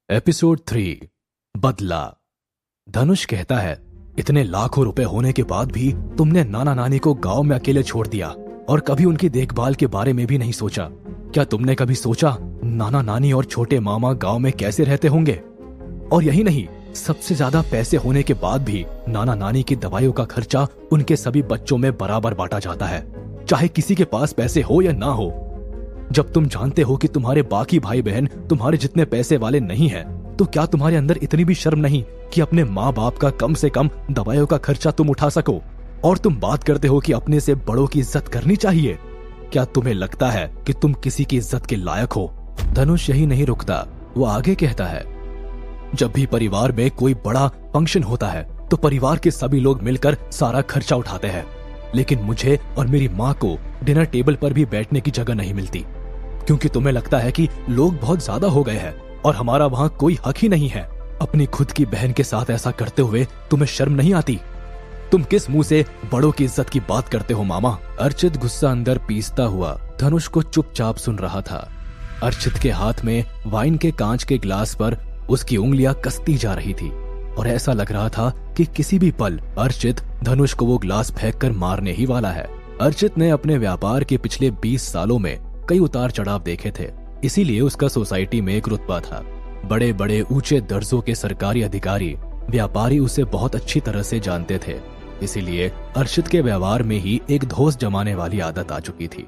Episode 3 बदला। धनुष कहता है, इतने लाखों रुपए होने के बाद भी तुमने नाना नानी को गांव में अकेले छोड़ दिया और कभी उनकी देखभाल के बारे में भी नहीं सोचा। क्या तुमने कभी सोचा नाना नानी और छोटे मामा गांव में कैसे रहते होंगे? और यही नहीं, सबसे ज्यादा पैसे होने के बाद भी नाना नानी की दवाइयों का खर्चा उनके सभी बच्चों में बराबर बांटा जाता है, चाहे किसी के पास पैसे हो या ना हो। जब तुम जानते हो कि तुम्हारे बाकी भाई बहन तुम्हारे जितने पैसे वाले नहीं हैं, तो क्या तुम्हारे अंदर इतनी भी शर्म नहीं कि अपने माँ बाप का कम से कम दवाइयों का खर्चा तुम उठा सको? और तुम बात करते हो कि अपने से बड़ों की इज्जत करनी चाहिए। क्या तुम्हें लगता है कि तुम किसी की इज्जत के लायक हो? धनुष यही नहीं रुकता, वो आगे कहता है, जब भी परिवार में कोई बड़ा फंक्शन होता है तो परिवार के सभी लोग मिलकर सारा खर्चा उठाते हैं, लेकिन मुझे और मेरी माँ को डिनर टेबल पर भी बैठने की जगह नहीं मिलती, क्योंकि तुम्हें लगता है कि लोग बहुत ज्यादा हो गए हैं और हमारा वहां कोई हक ही नहीं है। अपनी खुद की बहन के साथ ऐसा करते हुए तुम्हें शर्म नहीं आती? तुम किस मुंह से बड़ों की इज्जत की बात करते हो मामा? अर्चित गुस्सा अंदर पीसता हुआ धनुष को चुपचाप सुन रहा था। अर्चित के हाथ में वाइन के कांच के ग्लास पर उसकी उंगलियां कसती जा रही थी और ऐसा लग रहा था कि किसी भी पल अर्चित धनुष को वो ग्लास फेंक कर मारने ही वाला है। अर्चित ने अपने व्यापार के पिछले 20 सालों में कई उतार चढ़ाव देखे थे, इसीलिए उसका सोसाइटी में एक रुतबा था। बड़े बड़े ऊंचे दर्जों के सरकारी अधिकारी व्यापारी उसे बहुत अच्छी तरह से जानते थे, इसीलिए अर्चित के व्यवहार में ही एक धौंस जमाने वाली आदत आ चुकी थी।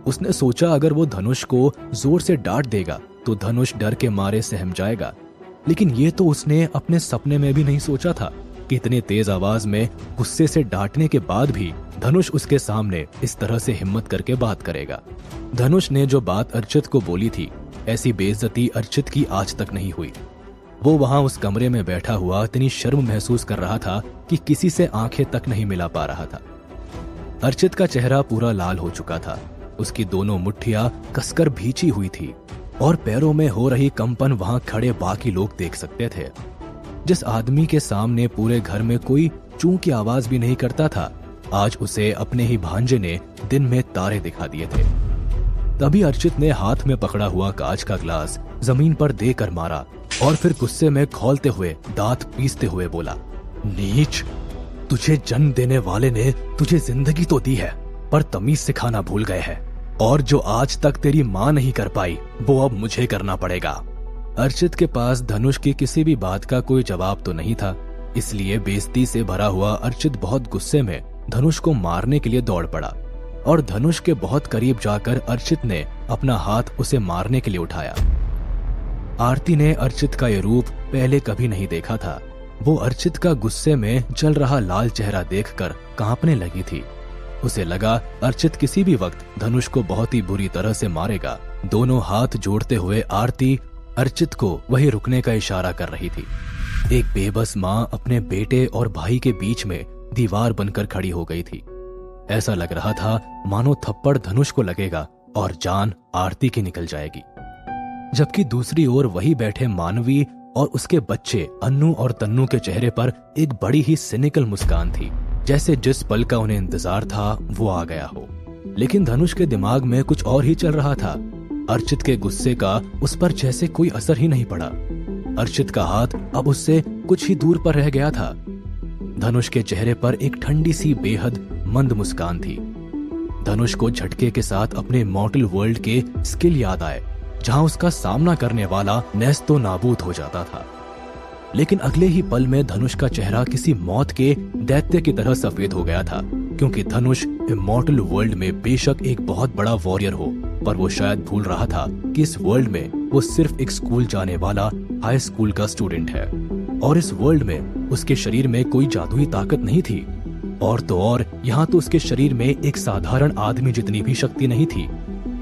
उसने सोचा अगर वो धनुष को जोर से डांट देगा तो धनुष डर के मारे सहम जाएगा, लेकिन ये तो उसने अपने सपने में भी नहीं सोचा था कि इतनी तेज आवाज में गुस्से से डांटने के बाद भी धनुष उसके सामने इस तरह से हिम्मत करके बात करेगा। धनुष ने जो बात अर्चित को बोली थी, ऐसी बेइज्जती अर्चित की आज तक नहीं हुई। वो वहां उस कमरे में बैठा हुआ इतनी शर्म महसूस कर रहा था कि किसी से आंखें तक नहीं मिला पा रहा था। अर्चित का चेहरा पूरा लाल हो चुका था, उसकी दोनों मुट्ठियां कसकर भींची हुई थी और पैरों में हो रही कंपन वहां खड़े बाकी लोग देख सकते थे। जिस आदमी के सामने पूरे घर में कोई चूं की आवाज भी नहीं करता था, आज उसे अपने ही भांजे ने दिन में तारे दिखा दिए थे। तभी अर्चित ने हाथ में पकड़ा हुआ कांच का ग्लास जमीन पर देकर मारा और फिर गुस्से में खौलते हुए दांत पीसते हुए बोला, नीच, तुझे जन्म देने वाले ने तुझे जिंदगी तो दी है, पर तमीज सिखाना भूल गए हैं, और जो आज तक तेरी माँ नहीं कर पाई वो अब मुझे करना पड़ेगा। अर्चित के पास धनुष की किसी भी बात का कोई जवाब तो नहीं था, इसलिए बेइज्जती से भरा हुआ अर्चित बहुत गुस्से में धनुष को मारने के लिए दौड़ पड़ा और धनुष के बहुत करीब जाकर अर्चित ने अपना हाथ उसे मारने के लिए उठाया। आरती ने अर्चित का ये रूप पहले कभी नहीं देखा था। वो अर्चित का गुस्से में जल रहा लाल चेहरा देखकर कांपने लगी थी। उसे लगा अर्चित किसी भी वक्त धनुष को बहुत ही बुरी तरह से मारेगा। दोनों हाथ जोड़ते हुए आरती अर्चित को वही रुकने का इशारा कर रही थी। एक बेबस माँ अपने बेटे और भाई के बीच में दीवार बनकर खड़ी हो गई थी। ऐसा लग रहा था मानो थप्पड़ धनुष को लगेगा और जान आरती की निकल जाएगी। जबकि दूसरी ओर वही बैठे मानवी और उसके बच्चे अन्नू और तन्नू के चेहरे पर एक बड़ी ही सिनिकल मुस्कान थी, जैसे जिस पल का उन्हें इंतजार था वो आ गया हो। लेकिन धनुष के दिमाग में कुछ और ही चल रहा था। अर्चित के गुस्से का उस पर जैसे कोई असर ही नहीं पड़ा। अर्चित का हाथ अब उससे कुछ ही दूर पर रह गया था। धनुष के चेहरे पर एक ठंडी सी बेहद मंद मुस्कान थी। धनुष को झटके के साथ अपने मॉर्टल वर्ल्ड के स्किल याद आए, जहां उसका सामना करने वाला नेस्तो नाबूद हो जाता था। लेकिन अगले ही पल में धनुष का चेहरा किसी मौत के दैत्य की तरह सफेद हो गया था, क्योंकि धनुष इमॉर्टल वर्ल्ड में बेशक एक बहुत बड़ा वॉरियर हो, पर वो शायद भूल रहा था कि इस वर्ल्ड में वो सिर्फ एक स्कूल जाने वाला हाई स्कूल का स्टूडेंट है, और इस वर्ल्ड में उसके शरीर में कोई जादुई ताकत नहीं थी। और तो और यहाँ तो उसके शरीर में एक साधारण आदमी जितनी भी शक्ति नहीं थी।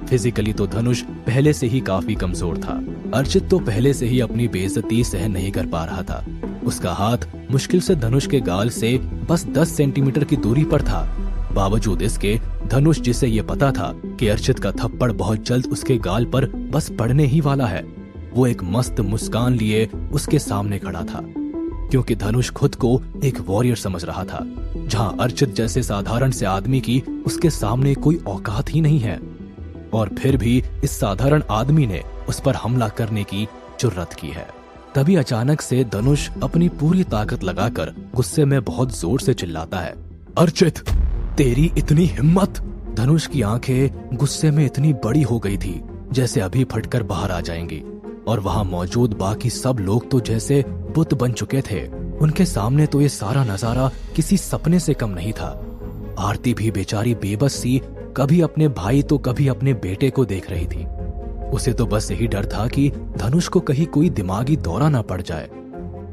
फिजिकली तो धनुष पहले से ही काफी कमजोर था। अर्चित तो पहले से ही अपनी बेइज्जती सहन नहीं कर पा रहा था। उसका हाथ मुश्किल से धनुष के गाल से बस 10 सेंटीमीटर की दूरी पर था। बावजूद इसके धनुष, जिसे ये पता था कि अर्चित का थप्पड़ बहुत जल्द उसके गाल पर बस पड़ने ही वाला है, वो एक मस्त मुस्कान लिए उसके सामने खड़ा था, क्योंकि धनुष खुद को एक वॉरियर समझ रहा था, जहां अर्चित जैसे साधारण से आदमी की उसके सामने कोई औकात ही नहीं है। और फिर भी इस साधारण आदमी ने उस पर हमला करने की जुर्रत की है। तभी अचानक से धनुष अपनी पूरी ताकत लगाकर गुस्से में बहुत जोर से चिल्लाता है, अर्चित, तेरी इतनी हिम्मत! धनुष की आंखें गुस्से में इतनी बड़ी हो गई थी जैसे अभी फटकर बाहर आ जाएंगी, और वहां मौजूद बाकी सब लोग तो जैसे बुत बन चुके थे। उनके सामने तो ये सारा नजारा किसी सपने से कम नहीं था। आरती भी बेचारी बेबस सी कभी अपने भाई तो कभी अपने बेटे को देख रही थी। उसे तो बस यही डर था कि धनुष को कहीं कोई दिमागी दौरा ना पड़ जाए।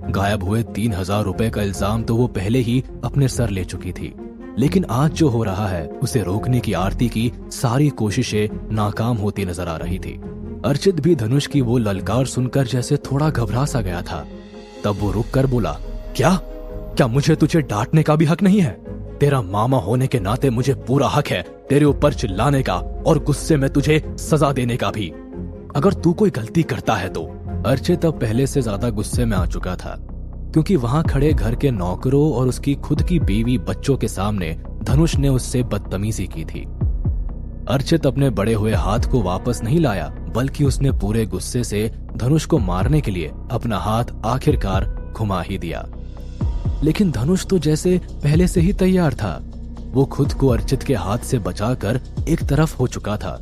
गायब हुए 3000 रुपए का इल्जाम तो वो पहले ही अपने सर ले चुकी थी, लेकिन आज जो हो रहा है उसे रोकने की आरती की सारी कोशिशें नाकाम होती नजर आ रही थी। अर्चित भी धनुष की वो ललकार सुनकर जैसे थोड़ा घबरा सा गया था। तब वो रुक कर बोला, क्या मुझे तुझे डांटने का भी हक नहीं है? तेरा मामा होने के नाते मुझे पूरा हक है तेरे ऊपर चिल्लाने का और गुस्से में तुझे सजा देने का भी, अगर तू कोई गलती करता है तो। अर्चित अब पहले से ज्यादा गुस्से में आ चुका था, क्योंकि वहां खड़े घर के नौकरों और उसकी खुद की बीवी बच्चों के सामने धनुष ने उससे बदतमीजी की थी। अर्चित अपने बड़े हुए हाथ को वापस नहीं लाया, बल्कि उसने पूरे गुस्से से धनुष को मारने के लिए अपना हाथ आखिरकार घुमा ही दिया। लेकिन धनुष तो जैसे पहले से ही तैयार था। वो खुद को अर्चित के हाथ से बचाकर एक तरफ हो चुका था।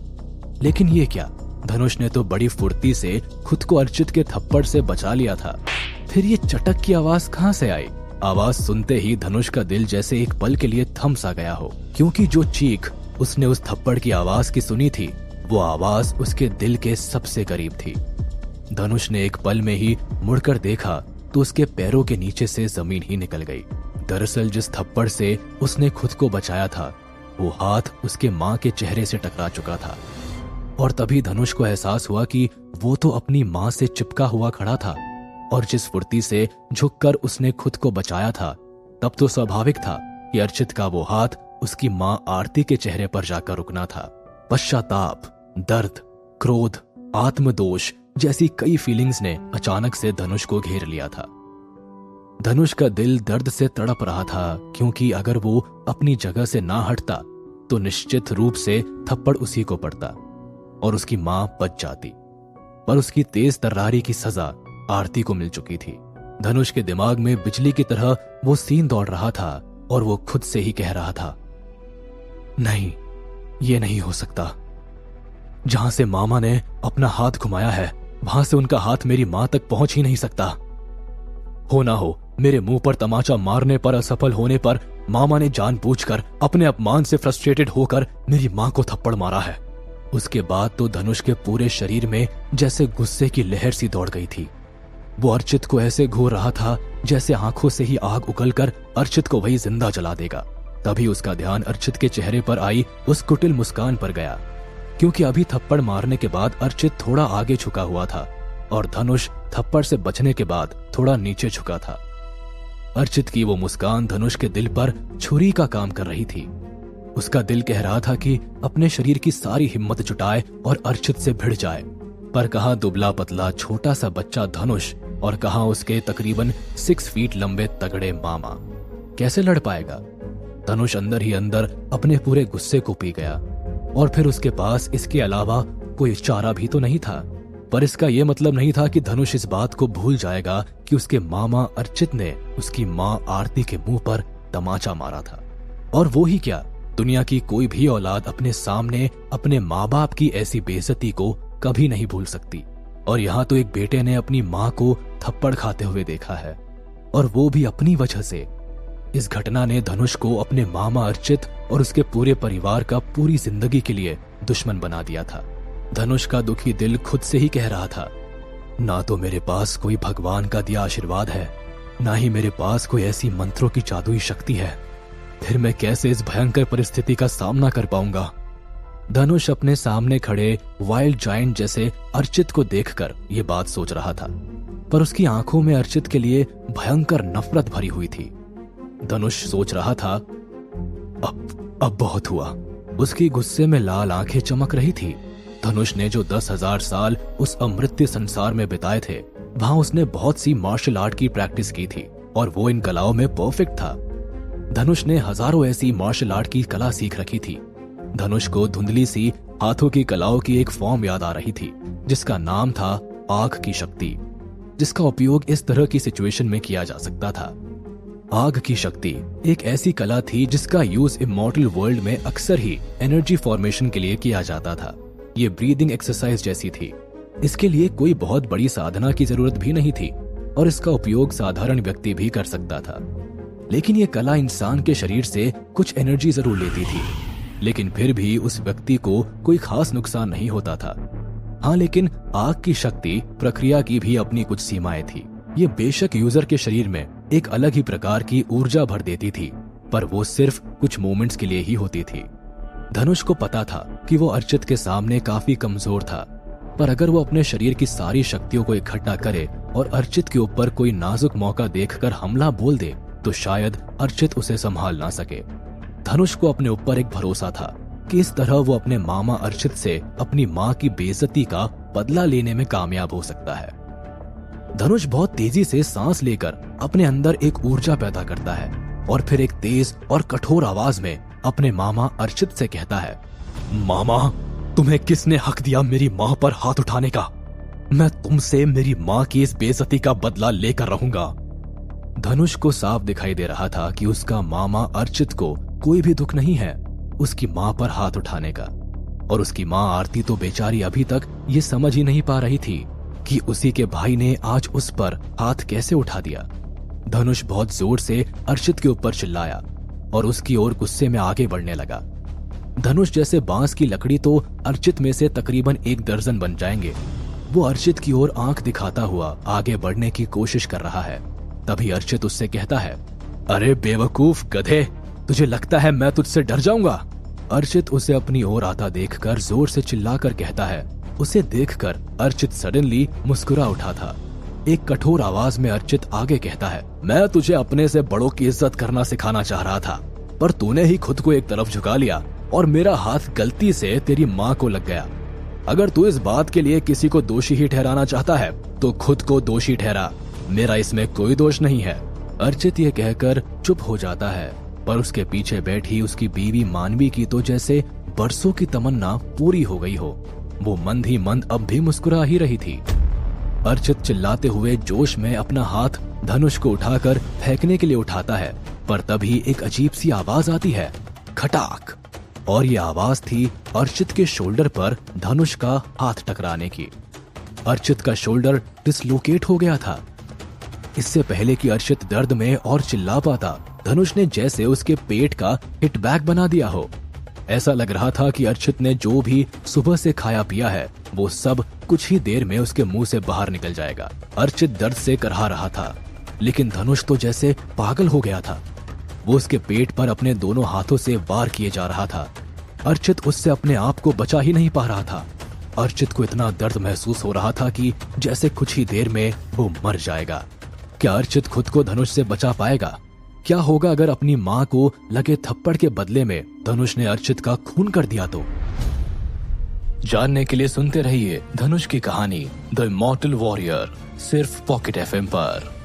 लेकिन ये क्या, धनुष ने तो बड़ी फुर्ती से खुद को अर्चित के थप्पड़ से बचा लिया था। फिर ये चटक की आवाज कहां से आई? आवाज सुनते ही धनुष का दिल जैसे एक पल के लिए थम सा गया हो, क्योंकि जो चीख उसने उस थप्पड़ की आवाज की सुनी थी वो आवाज उसके दिल के सबसे करीब थी। धनुष ने एक पल में ही मुड़कर देखा तो उसके पैरों के नीचे से जमीन ही निकल गई। दरअसल जिस थप्पड़ से उसने खुद को बचाया था वो हाथ उसके मां के चेहरे से टकरा चुका था, और तभी धनुष को एहसास हुआ कि वो तो अपनी मां से चिपका हुआ खड़ा था, और जिस फुर्ती से झुककर उसने खुद को बचाया था तब तो स्वाभाविक था कि अर्चित का वो हाथ उसकी मां आरती के चेहरे पर जाकर रुकना था। पश्चाताप, दर्द, क्रोध, आत्मदोष जैसी कई फीलिंग्स ने अचानक से धनुष को घेर लिया था। धनुष का दिल दर्द से तड़प रहा था, क्योंकि अगर वो अपनी जगह से ना हटता तो निश्चित रूप से थप्पड़ उसी को पड़ता और उसकी मां बच जाती। पर उसकी तेज तर्रारी की सजा आरती को मिल चुकी थी। धनुष के दिमाग में बिजली की तरह वो सीन दौड़ रहा था और वो खुद से ही कह रहा था, नहीं, ये नहीं हो सकता। जहां से मामा ने अपना हाथ घुमाया है वहां से उनका हाथ मेरी मां तक पहुंच ही नहीं सकता। हो ना हो मेरे मुंह पर तमाचा मारने पर असफल होने पर मामा ने जानबूझकर अपने अपमान से फ्रस्ट्रेटेड होकर मेरी मां को थप्पड़ मारा है। उसके बाद तो धनुष के पूरे शरीर में जैसे गुस्से की लहर सी दौड़ गई थी। वो अर्चित को ऐसे घूर रहा था जैसे आंखों से ही आग उगलकर अर्चित को वही जिंदा जला देगा। तभी उसका ध्यान अर्चित के चेहरे पर आई उस कुटिल मुस्कान पर गया, क्योंकि अभी थप्पड़ मारने के बाद अर्चित थोड़ा आगे झुका हुआ था और धनुष थप्पड़ से बचने के बाद थोड़ा नीचे झुका था। अर्चित की वो मुस्कान धनुष के दिल पर छुरी का काम कर रही थी। उसका दिल कह रहा था कि अपने शरीर की सारी हिम्मत जुटाए और अर्चित से भिड़ जाए, पर कहां दुबला पतला छोटा सा बच्चा धनुष और कहां उसके तकरीबन 6 फीट लंबे तगड़े मामा। कैसे लड़ पाएगा? धनुष अंदर ही अंदर अपने पूरे गुस्से को पी गया, और फिर उसके पास इसके अलावा कोई चारा भी तो नहीं था। पर इसका यह मतलब नहीं था कि धनुष इस बात को भूल जाएगा कि उसके मामा अर्चित ने उसकी मां आरती के मुंह पर तमाचा मारा था। और वो ही क्या, दुनिया की कोई भी औलाद अपने सामने अपने माँ बाप की ऐसी बेइज्जती को कभी नहीं भूल सकती। और यहाँ तो एक बेटे ने अपनी माँ को थप्पड़ खाते हुए देखा है, और वो भी अपनी वजह से। इस घटना ने धनुष को अपने मामा अर्चित और उसके पूरे परिवार का पूरी जिंदगी के लिए दुश्मन बना दिया था। धनुष का दुखी दिल खुद से ही कह रहा था, ना तो मेरे पास कोई भगवान का दिया आशीर्वाद है, ना ही मेरे पास कोई ऐसी मंत्रों की जादुई शक्ति है। फिर मैं कैसे इस भयंकर परिस्थिति का सामना कर पाऊंगा? धनुष अपने सामने खड़े वाइल्ड जायंट जैसे अर्चित को देखकर ये बात सोच रहा था, पर उसकी आंखों में अर्चित के लिए भयंकर नफरत भरी हुई थी। धनुष सोच रहा था, अब बहुत हुआ। उसकी गुस्से में लाल आंखें चमक रही थी। धनुष ने जो 10,000 साल उस अमृत्य संसार में बिताए थे, वहां उसने बहुत सी मार्शल आर्ट की प्रैक्टिस की थी और वो इन कलाओं में परफेक्ट था। धनुष ने हजारों ऐसी मार्शल आर्ट की कला सीख रखी थी। धनुष को धुंधली सी हाथों की कलाओं की एक फॉर्म याद आ रही थी जिसका नाम था आग की शक्ति, जिसका उपयोग इस तरह की सिचुएशन में किया जा सकता था। आग की शक्ति एक ऐसी कला थी जिसका यूज इमॉर्टल वर्ल्ड में अक्सर ही एनर्जी फॉर्मेशन के लिए किया जाता था। ये ब्रीदिंग एक्सरसाइज जैसी थी। इसके लिए कोई बहुत बड़ी साधना की जरूरत भी नहीं थी और इसका उपयोग साधारण व्यक्ति भी कर सकता था। लेकिन ये कला इंसान के शरीर से कुछ एनर्जी जरूर लेती थी, लेकिन फिर भी उस व्यक्ति को कोई खास नुकसान नहीं होता था। हाँ, लेकिन आग की शक्ति प्रक्रिया की भी अपनी कुछ सीमाएं थी। ये बेशक यूजर के शरीर में एक अलग ही प्रकार की ऊर्जा भर देती थी, पर वो सिर्फ कुछ मोमेंट्स के लिए ही होती थी। धनुष को पता था कि वो अर्चित के सामने काफी कमजोर था, पर अगर वो अपने शरीर की सारी शक्तियों को इकट्ठा करे और अर्चित के ऊपर कोई नाजुक मौका देखकर हमला बोल दे तो शायद अर्चित उसे संभाल ना सके। धनुष को अपने ऊपर एक भरोसा था कि इस तरह वो अपने मामा अर्चित से अपनी माँ की बेइज्जती का बदला लेने में कामयाब हो सकता है। धनुष बहुत तेजी से सांस लेकर अपने अंदर एक ऊर्जा पैदा करता है और फिर एक तेज और कठोर आवाज में अपने मामा अर्चित से कहता है, मामा, तुम्हें किसने हक दिया मेरी माँ पर हाथ उठाने का? मैं तुमसे मेरी माँ की इस बेइज्जती का बदला लेकर रहूंगा। धनुष को साफ दिखाई दे रहा था कि उसका मामा अर्चित को कोई भी दुख नहीं है उसकी माँ पर हाथ उठाने का, और उसकी माँ आरती तो बेचारी अभी तक ये समझ ही नहीं पा रही थी कि उसी के भाई ने आज उस पर हाथ कैसे उठा दिया। धनुष बहुत जोर से अर्चित के ऊपर चिल्लाया और उसकी ओर गुस्से में आगे बढ़ने लगा। धनुष जैसे बांस की लकड़ी तो अर्चित में से तकरीबन 1 दर्जन बन जाएंगे। वो अर्चित की ओर आंख दिखाता हुआ आगे बढ़ने की कोशिश कर रहा है। तभी अर्चित उससे कहता है, अरे बेवकूफ गधे, तुझे लगता है मैं तुझसे डर जाऊंगा? अर्चित उसे अपनी ओर आता देखकर जोर से चिल्लाकर कहता है। उसे देखकर अर्चित सडनली मुस्कुरा उठा था। एक कठोर आवाज में अर्चित आगे कहता है, मैं तुझे अपने से बड़ों की इज्जत करना सिखाना चाह रहा था, पर तूने ही खुद को एक तरफ झुका लिया और मेरा हाथ गलती से तेरी माँ को लग गया। अगर तू इस बात के लिए किसी को दोषी ही ठहराना चाहता है तो खुद को दोषी ठहरा, मेरा इसमें कोई दोष नहीं है। अर्चित ये कहकर चुप हो जाता है, पर उसके पीछे बैठी उसकी बीवी मानवी की तो जैसे बरसों की तमन्ना पूरी हो गई हो। वो मंद ही मंद अब भी मुस्कुरा ही रही थी। अर्चित चिल्लाते हुए जोश में अपना हाथ धनुष को उठाकर फेंकने के लिए उठाता है, पर तभी एक अजीब सी आवाज आती है, खटाक। और ये आवाज थी अर्चित के शोल्डर पर धनुष का हाथ टकराने की। अर्चित का शोल्डर डिसलोकेट हो गया था। इससे पहले कि अर्चित दर्द में और चिल्ला पाता, धनुष ने जैसे उसके पेट का हिटबैक बना दिया हो। ऐसा लग रहा था कि अर्चित ने जो भी सुबह से खाया पिया है वो सब कुछ ही देर में उसके मुंह से बाहर निकल जाएगा। अर्चित दर्द से करहा रहा था, लेकिन धनुष तो जैसे पागल हो गया था। वो उसके पेट पर अपने दोनों हाथों से वार किए जा रहा था। अर्चित उससे अपने आप को बचा ही नहीं पा रहा था। अर्चित को इतना दर्द महसूस हो रहा था कि जैसे कुछ ही देर में वो मर जाएगा। क्या अर्चित खुद को धनुष से बचा पाएगा? क्या होगा अगर अपनी माँ को लगे थप्पड़ के बदले में धनुष ने अर्चित का खून कर दिया तो? जानने के लिए सुनते रहिए धनुष की कहानी द इमॉर्टल वॉरियर, सिर्फ पॉकेट FM पर।